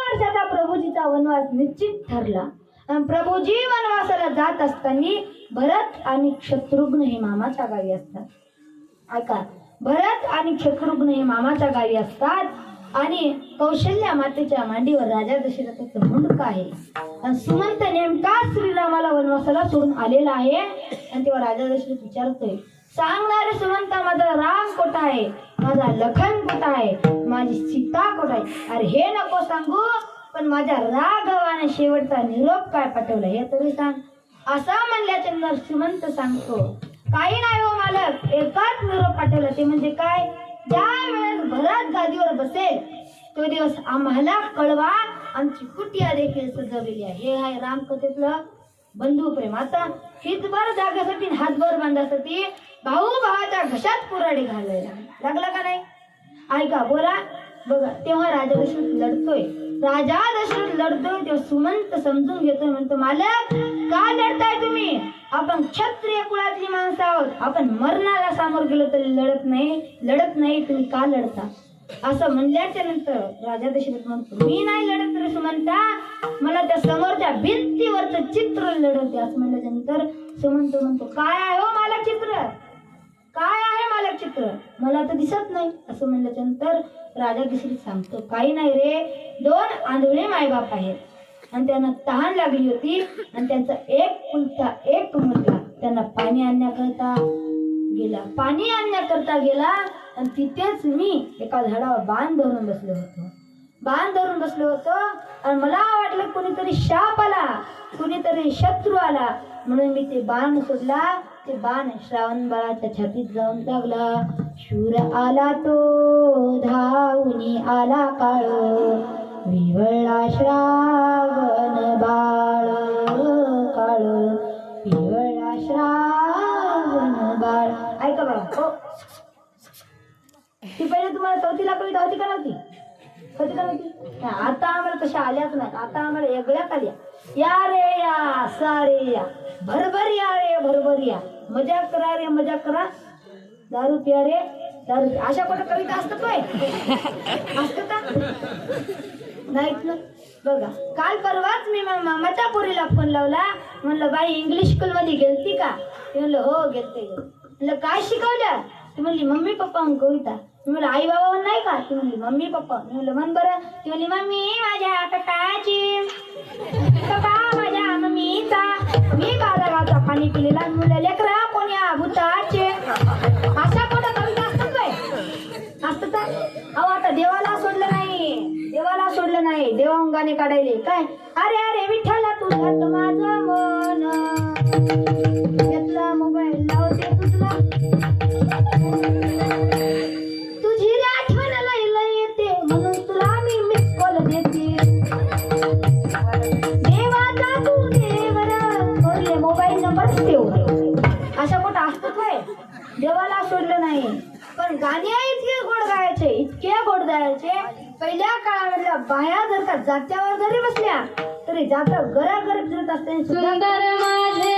वर्षाचा प्रभूजीचा वनवास निश्चित ठरला. आणि प्रभूजी वनवासाला जात असताना भरत आणि शत्रुघ्न हे मामाच्या गावी असतात. ऐका, भरत आणि शत्रुघ्न हे मामाच्या गावी असतात आणि कौशल्या मातेच्या मांडीवर राजा दशरथाचं मुंडक आहे. आणि सुमंत नेमका श्रीरामाला वनवासाला सोडून आलेला आहे. आणि तेव्हा राजा दशरथ विचारतोय, सांगणारे सुमंत, माझा राम कुठं आहे, माझा लखन कुठं आहे, माझी सीता कुठं आहे. अरे हे नको सांगू, पण माझ्या राघवाने शेवटचा निरोप काय पाठवला हे तरी सांग. असं म्हणल्याच्या नंतर सुमंत सांगतो, काही नाही हो मालक, एकाच निरोप पाठवला. ते म्हणजे काय, ज्या वेळेस भरत गादीवर बसेल तो दिवस आम्हाला कळवा, आमची कुटिया देखील सजवलेली आहे. हे आहे रामकथेतलं बंधू प्रेम. आता हितभर जागासाठी हातभर बांधासाठी भाऊ भावाच्या घशात कुऱ्हाडी घालायला लागला का नाही. ऐका, बोला बघा. तेव्हा राजा दशरथ लढतोय, राजा दशरथ लढतोय तेव्हा सुमंत समजून घेतोय, म्हणतो, मालक का लढताय तुम्ही, आपण क्षत्रिय कुळातली माणसं आहोत, आपण मरणाला सामोर गेलो तरी लढत नाही, तुम्ही का लढता. असं म्हणल्याच्या नंतर राजा दशरथ म्हणतो, मी नाही लढत रे सुमंता, मला त्या समोरच्या भिंतीवरचं चित्र लढवते. असं म्हणल्याच्या नंतर सुमंत म्हणतो, काय आहे हो मालक चित्र, काय आहे मालक चित्र, मला तर दिसत नाही. असं म्हणल्याच्या नंतर राजा दशरथ सांगतो, काही नाही रे, दोन आंधळे मायबाप आहेत आणि त्यांना तहान लागली होती आणि त्यांचा एक मुलगा त्यांना पाणी आणण्याकरता गेला आणि तिथेच मी एका झाडावर बाण धरून बसलो होतो आणि मला वाटलं कोणीतरी शाप आला, कोणीतरी शत्रू आला, म्हणून मी ते बाण सोडला. ते बाण श्रावण बाळाच्या छातीत जाऊन लागला. शूर आला तो धावून आला काळ, विवळला श्रावण बाळ काळ, विवळला श्रावण बाळ. ऐका बाबा, ती पहिले तुम्हाला चौथीला कविता होती का नव्हती? आता आम्हाला तशा आल्याच नाही, आता आम्हाला वेगळ्याच आल्या. या रे या, सारे या, भरभर या रे भरभर या, मजा करा रे मजा करा, दारू प्या रे दारू प्या. अशा कुठं कविता असतात असत का नाहीत ना. बघा, काल परवाच मी मामाच्या पोरीला फोन लावला, म्हणलं बाई इंग्लिश स्कूल मध्ये गेलती का, ते म्हणलं हो गेलते. म्हणलं काय शिकवलं, ती म्हणली मम्मी पप्पा कविता. मी म्हणलं आई बाबा नाही का, ती म्हणली मम्मी पप्पा. मी म्हणलं मन बरं, ती म्हणली मम्मी माझ्या पप्पाची, पप्पा माझ्या मम्मीचा, मी बाजा गावचा पाणी पिलेला. म्हणलं लेकरा कोण्या भूताचे. अशा कुठं कविता असतात काय, असतात का. अहो आता देवाला सोडलं नाही, देवाहून गाणे काढायले काय. अरे अरे विठ्ठला तुझ्यात माझं मन, घेतला मोबाईल लावते तुझला, तुझी आठवण लय येते म्हणून तुला मी मिस कॉल देते. देवाचा तू देवर थोरले मोबाईल नंबर सेव. अशा कुठं असतात काय, देवाला सोडलं नाही. पण गाणी इतके गोड गायचे. पहिल्या काळामधल्या बाया जर का जात्यावर जरी बसल्या तरी जात्या घराघर फिरत असते. सुंदर माझे